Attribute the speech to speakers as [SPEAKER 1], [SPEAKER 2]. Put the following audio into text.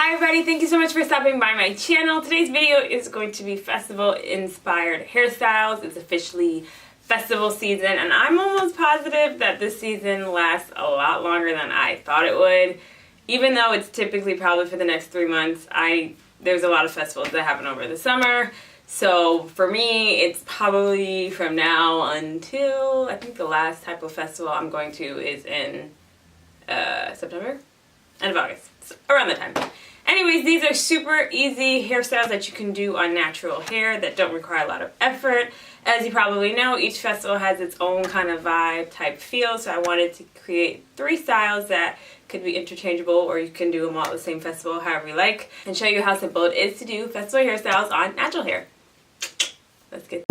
[SPEAKER 1] Hi everybody, thank you so much for stopping by my channel. Today's video is going to be festival inspired hairstyles. It's officially festival season and I'm almost positive that this season lasts a lot longer than I thought it would. Even though it's typically probably for the next 3 months, there's a lot of festivals that happen over the summer. So for me, it's probably from now until, I think the last type of festival I'm going to is in September? End of August, so around that time. Anyways, these are super easy hairstyles that you can do on natural hair that don't require a lot of effort. As you probably know, each festival has its own kind of vibe type feel, so I wanted to create 3 styles that could be interchangeable, or you can do them all at the same festival, however you like, and show you how simple it is to do festival hairstyles on natural hair. Let's get